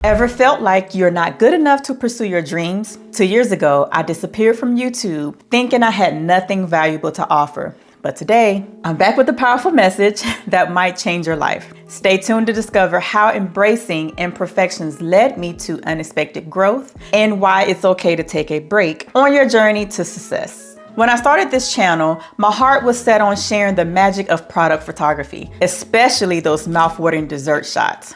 Ever felt like you're not good enough to pursue your dreams? 2 years ago, I disappeared from YouTube thinking I had nothing valuable to offer. But today, I'm back with a powerful message that might change your life. Stay tuned to discover how embracing imperfections led me to unexpected growth and why it's okay to take a break on your journey to success. When I started this channel, my heart was set on sharing the magic of product photography, especially those mouth-watering dessert shots.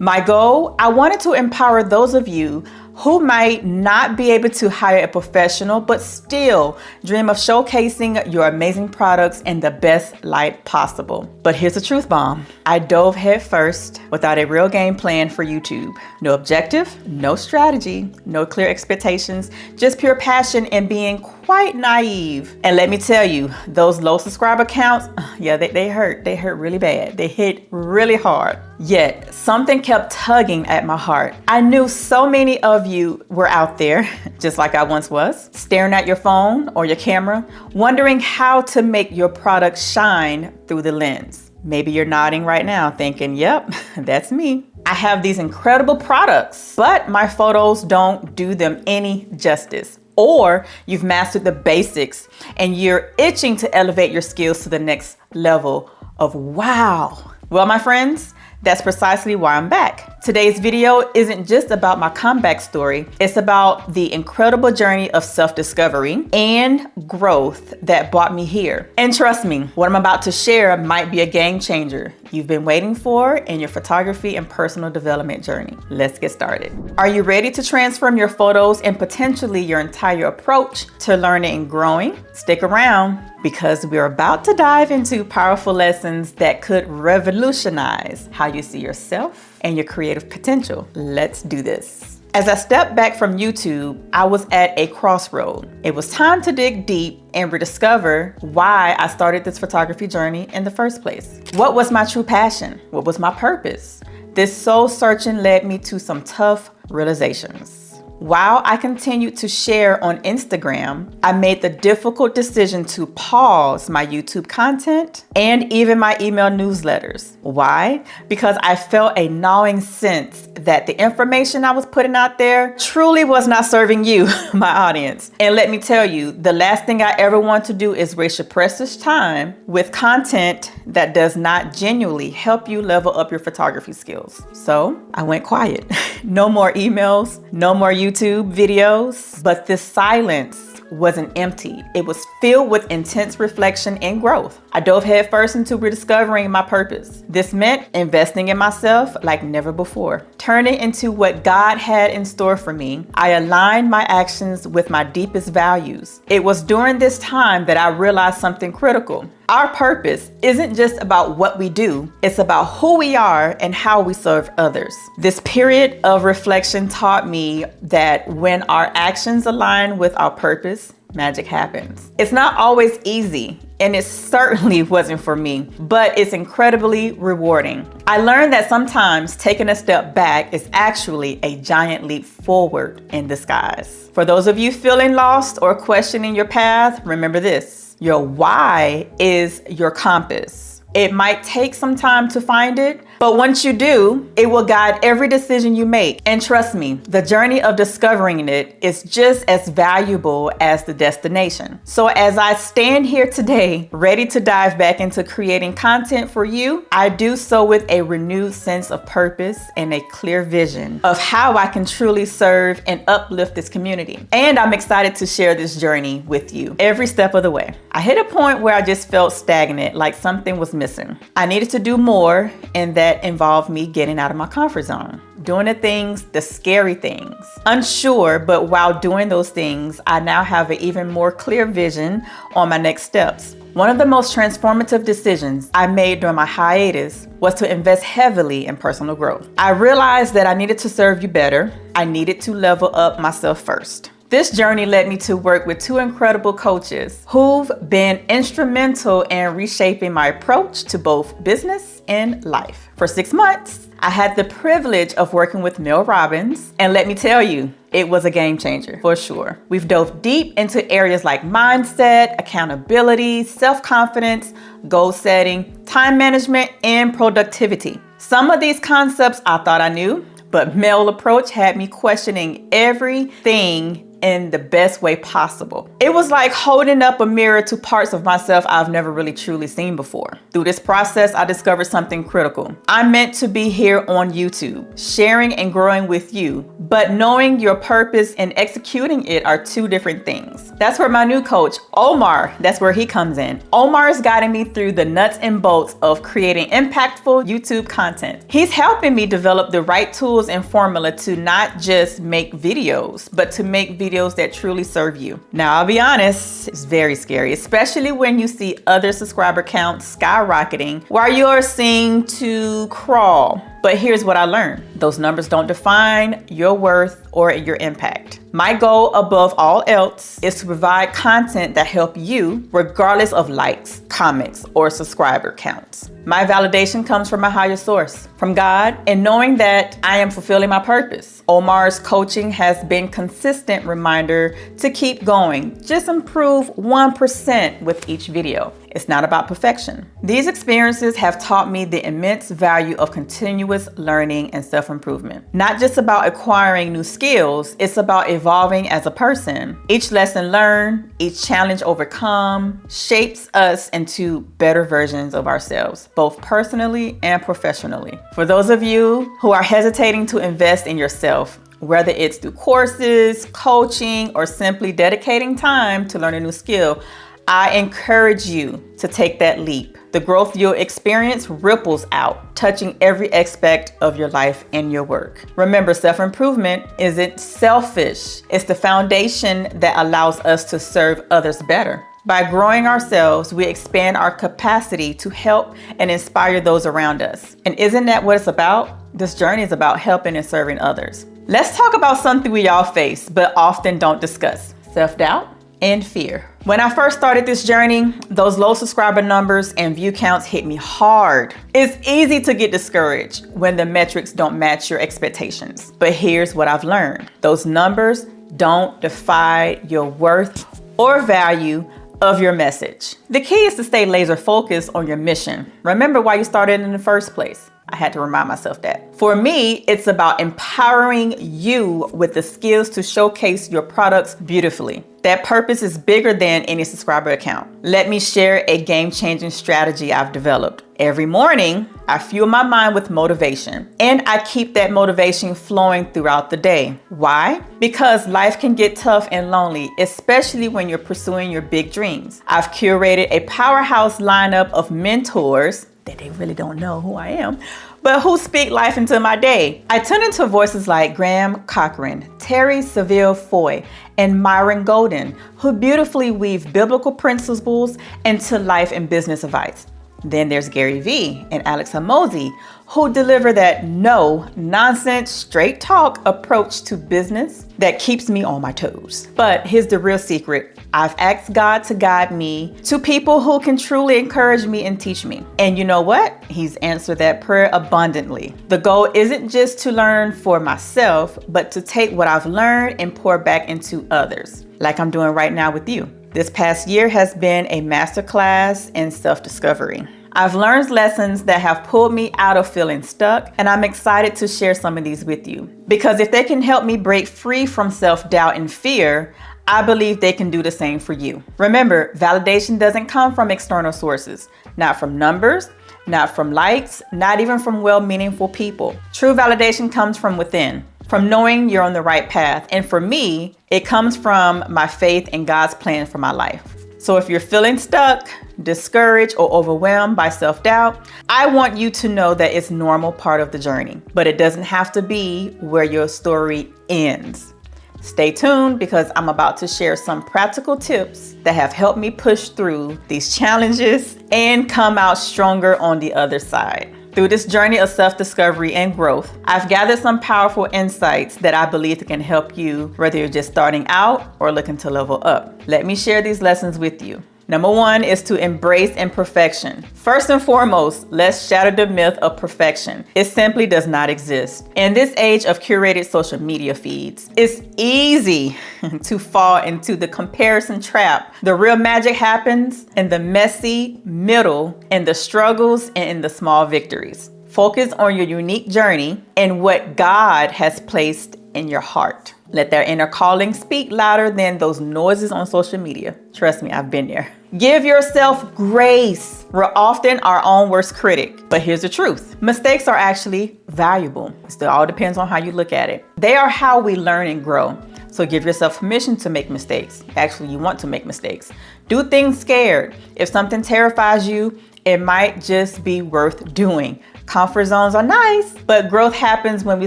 My goal, I wanted to empower those of you who might not be able to hire a professional, but still dream of showcasing your amazing products in the best light possible. But here's the truth bomb. I dove head first without a real game plan for YouTube. No objective, no strategy, no clear expectations, just pure passion and being quite naive. And let me tell you, those low subscriber counts, yeah, they hurt. They hurt really bad. They hit really hard. Yet something kept tugging at my heart. I knew so many of you were out there, just like I once was, staring at your phone or your camera, wondering how to make your product shine through the lens. Maybe you're nodding right now thinking, yep, that's me. I have these incredible products, but my photos don't do them any justice. Or you've mastered the basics and you're itching to elevate your skills to the next level of wow. Well, my friends, that's precisely why I'm back. Today's video isn't just about my comeback story. It's about the incredible journey of self-discovery and growth that brought me here. And trust me, what I'm about to share might be a game changer you've been waiting for in your photography and personal development journey. Let's get started. Are you ready to transform your photos and potentially your entire approach to learning and growing? Stick around, because we're about to dive into powerful lessons that could revolutionize how you see yourself and your creative potential. Let's do this. As I stepped back from YouTube, I was at a crossroad. It was time to dig deep and rediscover why I started this photography journey in the first place. What was my true passion? What was my purpose? This soul searching led me to some tough realizations. While I continued to share on Instagram, I made the difficult decision to pause my YouTube content and even my email newsletters. Why? Because I felt a gnawing sense that the information I was putting out there truly was not serving you, my audience. And let me tell you, the last thing I ever want to do is waste your precious time with content that does not genuinely help you level up your photography skills. So I went quiet. No more emails, no more YouTube videos, but this silence wasn't empty. It was filled with intense reflection and growth. I dove headfirst into rediscovering my purpose. This meant investing in myself like never before, turning into what God had in store for me. I aligned my actions with my deepest values. It was during this time that I realized something critical. Our purpose isn't just about what we do, it's about who we are and how we serve others. This period of reflection taught me that when our actions align with our purpose, magic happens. It's not always easy, and it certainly wasn't for me, but it's incredibly rewarding. I learned that sometimes taking a step back is actually a giant leap forward in disguise. For those of you feeling lost or questioning your path, remember this. Your why is your compass. It might take some time to find it, but once you do, it will guide every decision you make. And trust me, the journey of discovering it is just as valuable as the destination. So as I stand here today, ready to dive back into creating content for you, I do so with a renewed sense of purpose and a clear vision of how I can truly serve and uplift this community. And I'm excited to share this journey with you every step of the way. I hit a point where I just felt stagnant, like something was missing. I needed to do more, and that involved me getting out of my comfort zone, doing the scary things. Unsure, but while doing those things, I now have an even more clear vision on my next steps. One of the most transformative decisions I made during my hiatus was to invest heavily in personal growth. I realized that I needed to serve you better. I needed to level up myself first. This journey led me to work with two incredible coaches who've been instrumental in reshaping my approach to both business and life. For 6 months, I had the privilege of working with Mel Robbins, and let me tell you, it was a game changer for sure. We've dove deep into areas like mindset, accountability, self-confidence, goal setting, time management, and productivity. Some of these concepts I thought I knew, but male approach had me questioning everything in the best way possible. It was like holding up a mirror to parts of myself I've never really truly seen before. Through this process, I discovered something critical. I'm meant to be here on YouTube, sharing and growing with you, but knowing your purpose and executing it are two different things. That's where my new coach, Omar, that's where he comes in. Omar is guiding me through the nuts and bolts of creating impactful YouTube content. He's helping me develop the right tools and formula to not just make videos, but to make videos that truly serve you. Now, I'll be honest, it's very scary, especially when you see other subscriber counts skyrocketing while you're seeing to crawl. But here's what I learned. Those numbers don't define your worth or your impact. My goal above all else is to provide content that help you regardless of likes, comments, or subscriber counts. My validation comes from a higher source, from God, and knowing that I am fulfilling my purpose. Omar's coaching has been consistent reminder to keep going. Just improve 1% with each video. It's not about perfection. These experiences have taught me the immense value of continuous learning and self-improvement. Not just about acquiring new skills, it's about evolving as a person. Each lesson learned, each challenge overcome, shapes us into better versions of ourselves, both personally and professionally. For those of you who are hesitating to invest in yourself, whether it's through courses, coaching, or simply dedicating time to learn a new skill, I encourage you to take that leap. The growth you'll experience ripples out, touching every aspect of your life and your work. Remember, self-improvement isn't selfish. It's the foundation that allows us to serve others better. By growing ourselves, we expand our capacity to help and inspire those around us. And isn't that what it's about? This journey is about helping and serving others. Let's talk about something we all face, but often don't discuss: self-doubt and fear. When I first started this journey, those low subscriber numbers and view counts hit me hard. It's easy to get discouraged when the metrics don't match your expectations. But here's what I've learned. Those numbers don't define your worth or value of your message. The key is to stay laser focused on your mission. Remember why you started in the first place. I had to remind myself that. For me, it's about empowering you with the skills to showcase your products beautifully. That purpose is bigger than any subscriber account. Let me share a game-changing strategy I've developed. Every morning, I fuel my mind with motivation, and I keep that motivation flowing throughout the day. Why? Because life can get tough and lonely, especially when you're pursuing your big dreams. I've curated a powerhouse lineup of mentors that they really don't know who I am, but who speak life into my day. I tune into voices like Graham Cochran, Terry Seville Foy, and Myron Golden, who beautifully weave biblical principles into life and business advice. Then there's Gary Vee and Alex Hormozi, who deliver that no nonsense, straight talk approach to business that keeps me on my toes. But here's the real secret. I've asked God to guide me to people who can truly encourage me and teach me. And you know what? He's answered that prayer abundantly. The goal isn't just to learn for myself, but to take what I've learned and pour back into others, like I'm doing right now with you. This past year has been a masterclass in self-discovery. I've learned lessons that have pulled me out of feeling stuck, and I'm excited to share some of these with you. Because if they can help me break free from self-doubt and fear, I believe they can do the same for you. Remember, validation doesn't come from external sources, not from numbers, not from likes, not even from well-meaningful people. True validation comes from within, from knowing you're on the right path. And for me, it comes from my faith in God's plan for my life. So if you're feeling stuck, discouraged, or overwhelmed by self-doubt, I want you to know that it's a normal part of the journey, but it doesn't have to be where your story ends. Stay tuned, because I'm about to share some practical tips that have helped me push through these challenges and come out stronger on the other side. Through this journey of self-discovery and growth, I've gathered some powerful insights that I believe can help you, whether you're just starting out or looking to level up. Let me share these lessons with you. Number one is to embrace imperfection. First and foremost, let's shatter the myth of perfection. It simply does not exist. In this age of curated social media feeds, it's easy to fall into the comparison trap. The real magic happens in the messy middle, in the struggles, and in the small victories. Focus on your unique journey and what God has placed in your heart. Let that inner calling speak louder than those noises on social media. Trust me, I've been there. Give yourself grace. We're often our own worst critic. But here's the truth. Mistakes are actually valuable. It still all depends on how you look at it. They are how we learn and grow. So give yourself permission to make mistakes. Actually, you want to make mistakes. Do things scared. If something terrifies you, it might just be worth doing. Comfort zones are nice, but growth happens when we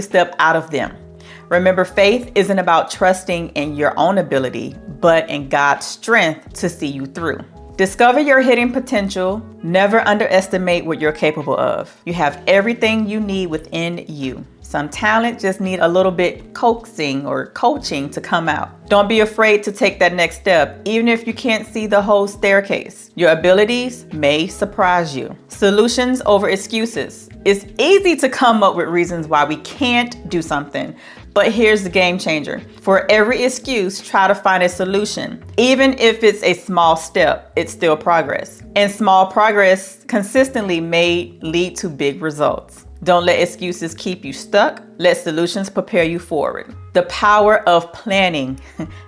step out of them. Remember, faith isn't about trusting in your own ability, but in God's strength to see you through. Discover your hidden potential. Never underestimate what you're capable of. You have everything you need within you. Some talent just need a little bit coaxing or coaching to come out. Don't be afraid to take that next step, even if you can't see the whole staircase. Your abilities may surprise you. Solutions over excuses. It's easy to come up with reasons why we can't do something. But here's the game changer. For every excuse, try to find a solution. Even if it's a small step, it's still progress. And small progress consistently may lead to big results. Don't let excuses keep you stuck. Let solutions prepare you forward. The power of planning.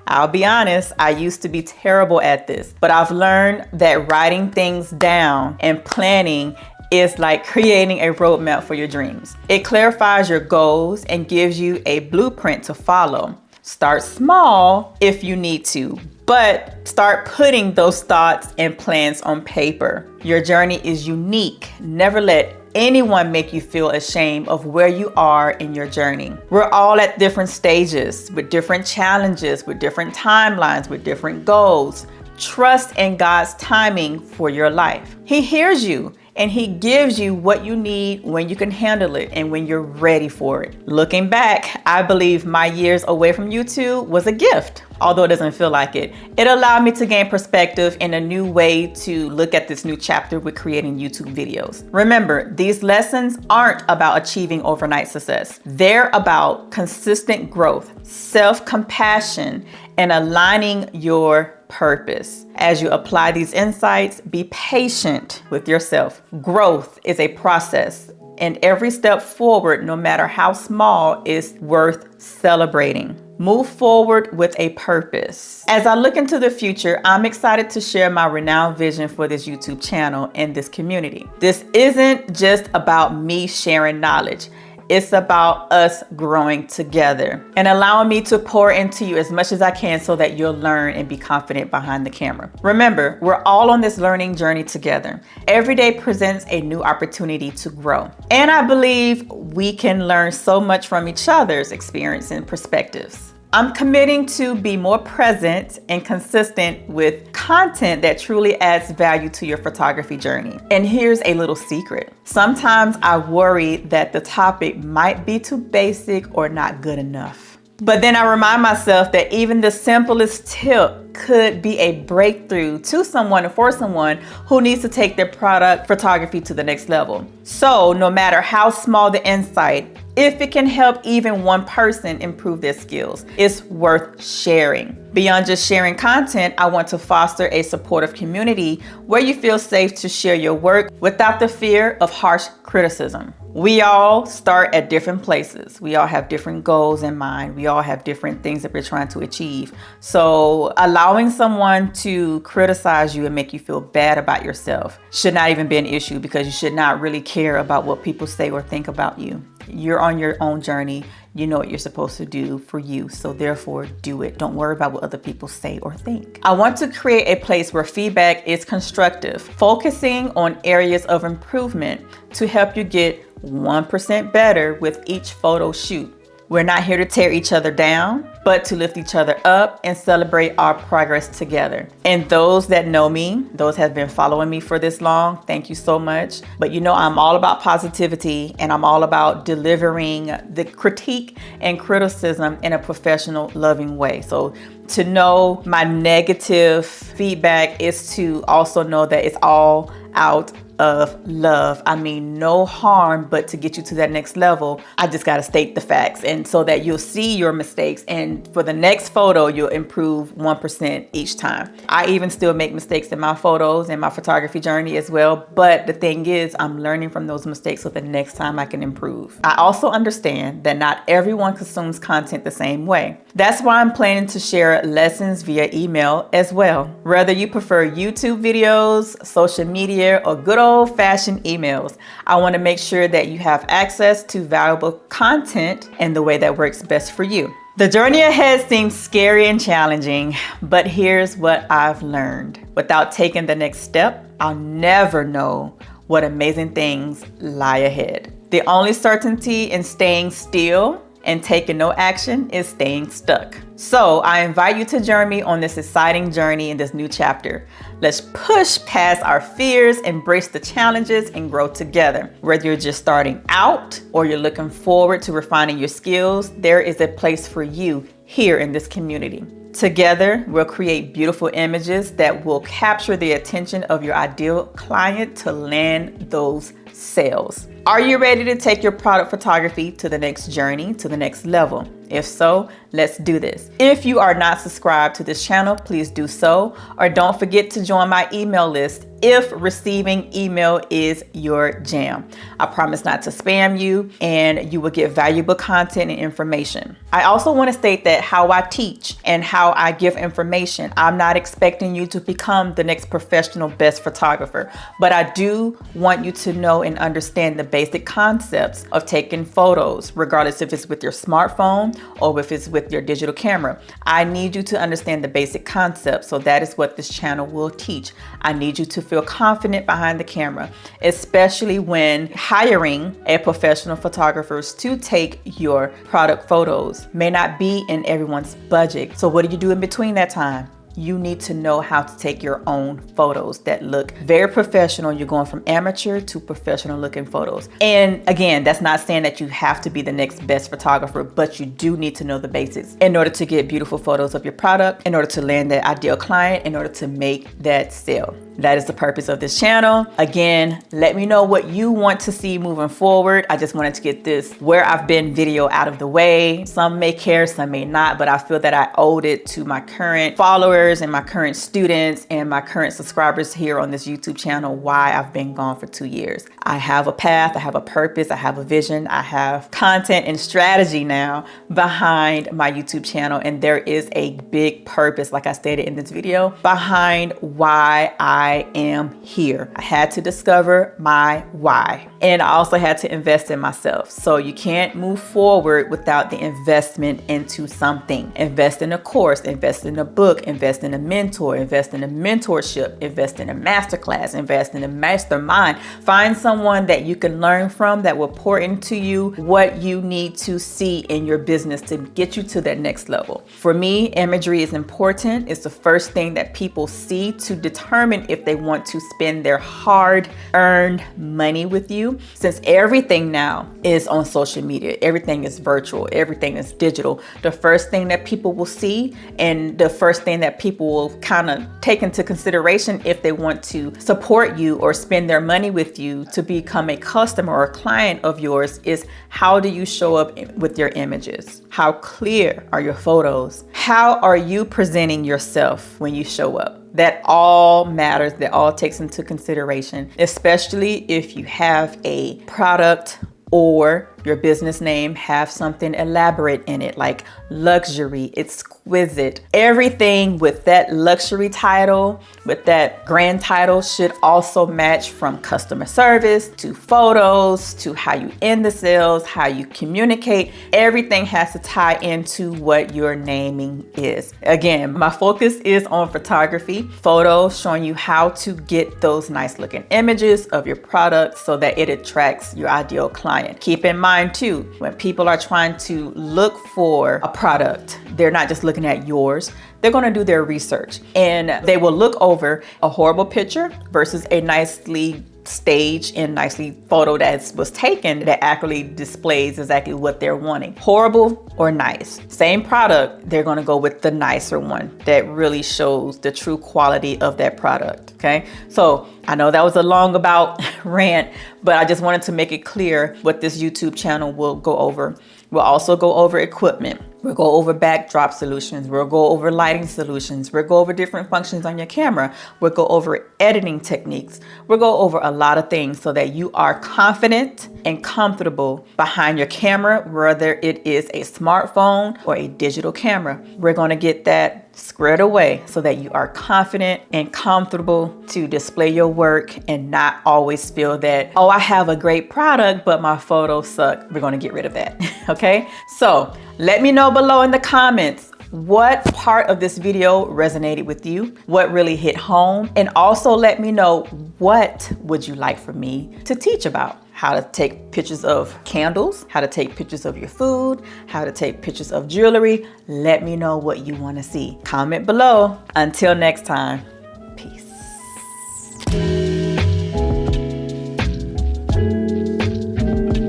I'll be honest, I used to be terrible at this, but I've learned that writing things down and planning is like creating a roadmap for your dreams. It clarifies your goals and gives you a blueprint to follow. Start small if you need to, but start putting those thoughts and plans on paper. Your journey is unique. Never let anyone make you feel ashamed of where you are in your journey. We're all at different stages, with different challenges, with different timelines, with different goals. Trust in God's timing for your life. He hears you. And He gives you what you need when you can handle it and when you're ready for it. Looking back, I believe my years away from YouTube was a gift, although it doesn't feel like it. It allowed me to gain perspective and a new way to look at this new chapter with creating YouTube videos. Remember, these lessons aren't about achieving overnight success. They're about consistent growth, self-compassion, and aligning your purpose. As you apply these insights, be patient with yourself. Growth is a process, and every step forward, no matter how small, is worth celebrating. Move forward with a purpose. As I look into the future, I'm excited to share my renowned vision for this YouTube channel and this community. This isn't just about me sharing knowledge. It's about us growing together and allowing me to pour into you as much as I can so that you'll learn and be confident behind the camera. Remember, we're all on this learning journey together. Every day presents a new opportunity to grow. And I believe we can learn so much from each other's experience and perspectives. I'm committing to be more present and consistent with content that truly adds value to your photography journey. And here's a little secret. Sometimes I worry that the topic might be too basic or not good enough. But then I remind myself that even the simplest tip could be a breakthrough to someone and for someone who needs to take their product photography to the next level. So no matter how small the insight, if it can help even one person improve their skills, it's worth sharing. Beyond just sharing content, I want to foster a supportive community where you feel safe to share your work without the fear of harsh criticism. We all start at different places. We all have different goals in mind. We all have different things that we're trying to achieve. So allowing someone to criticize you and make you feel bad about yourself should not even be an issue, because you should not really care about what people say or think about you. You're on your own journey. You know what you're supposed to do for you. So therefore, do it. Don't worry about what other people say or think. I want to create a place where feedback is constructive, focusing on areas of improvement to help you get 1% better with each photo shoot. We're not here to tear each other down, but to lift each other up and celebrate our progress together. And those that know me, those have been following me for this long, thank you so much. But you know, I'm all about positivity, and I'm all about delivering the critique and criticism in a professional, loving way. So to know my negative feedback is to also know that it's all out of love. I mean, no harm, but to get you to that next level, I just got to state the facts. And so that you'll see your mistakes. And for the next photo, you'll improve 1% each time. I even still make mistakes in my photos and my photography journey as well. But the thing is, I'm learning from those mistakes so the next time I can improve. I also understand that not everyone consumes content the same way. That's why I'm planning to share lessons via email as well. Whether you prefer YouTube videos, social media, or good old-fashioned emails, I want to make sure that you have access to valuable content in the way that works best for you. The journey ahead seems scary and challenging, but here's what I've learned. Without taking the next step, I'll never know what amazing things lie ahead. The only certainty in staying still and taking no action is staying stuck. So I invite you to join me on this exciting journey in this new chapter. Let's push past our fears, embrace the challenges, and grow together. Whether you're just starting out or you're looking forward to refining your skills, there is a place for you here in this community. Together, we'll create beautiful images that will capture the attention of your ideal client to land those sales. Are you ready to take your product photography to the next journey, to the next level? If so, let's do this. If you are not subscribed to this channel, please do so, or don't forget to join my email list if receiving email is your jam. I promise not to spam you, and you will get valuable content and information. I also want to state that how I teach and how I give information, I'm not expecting you to become the next professional best photographer, but I do want you to know and understand the basic concepts of taking photos, regardless if it's with your smartphone or if it's with your digital camera. I need you to understand the basic concepts, so that is what this channel will teach. I need you to feel confident behind the camera, especially when hiring a professional photographers to take your product photos. May not be in everyone's budget. So what do you do in between that time? You need to know how to take your own photos that look very professional. You're going from amateur to professional looking photos. And again, that's not saying that you have to be the next best photographer, but you do need to know the basics in order to get beautiful photos of your product, in order to land that ideal client, in order to make that sale. That is the purpose of this channel. Again, let me know what you want to see moving forward. I just wanted to get this where I've been video out of the way. Some may care, some may not, but I feel that I owed it to my current followers and my current students and my current subscribers here on this YouTube channel why I've been gone for 2 years. I have a path, I have a purpose, I have a vision, I have content and strategy now behind my YouTube channel, and there is a big purpose, like I stated in this video, behind why I am here. I had to discover my why, and I also had to invest in myself. So you can't move forward without the investment into something. Invest in a course, invest in a book, invest in a mentor, invest in a mentorship, invest in a masterclass, invest in a mastermind. Find someone that you can learn from that will pour into you what you need to see in your business to get you to that next level. For me, imagery is important. It's the first thing that people see to determine if they want to spend their hard-earned money with you. Since everything now is on social media, everything is virtual, everything is digital, the first thing that people will see and the first thing that people will kind of take into consideration if they want to support you or spend their money with you to become a customer or a client of yours is how do you show up with your images? How clear are your photos? How are you presenting yourself when you show up? That all matters, that all takes into consideration, especially if you have a product or your business name have something elaborate in it, like luxury, exquisite. Everything with that luxury title, with that grand title should also match, from customer service to photos to how you end the sales, how you communicate. Everything has to tie into what your naming is. Again, my focus is on photography, photos, showing you how to get those nice looking images of your product so that it attracts your ideal client. Keep in mind too, when people are trying to look for a product, they're not just looking at yours. They're going to do their research, and they will look over a horrible picture versus a nicely staged and nicely photo that was taken that accurately displays exactly what they're wanting. Horrible or nice. Same product, they're gonna go with the nicer one that really shows the true quality of that product, okay? So I know that was a long about rant, but I just wanted to make it clear what this YouTube channel will go over. We'll also go over equipment. We'll go over backdrop solutions. We'll go over lighting solutions. We'll go over different functions on your camera. We'll go over editing techniques. We'll go over a lot of things so that you are confident and comfortable behind your camera, whether it is a smartphone or a digital camera. We're going to get that squared away so that you are confident and comfortable to display your work and not always feel that, oh, I have a great product, but my photos suck. We're going to get rid of that. Okay. So let me know below in the comments what part of this video resonated with you, what really hit home, and also let me know what would you like for me to teach about. How to take pictures of candles, how to take pictures of your food, how to take pictures of jewelry. Let me know what you want to see. Comment below. Until next time.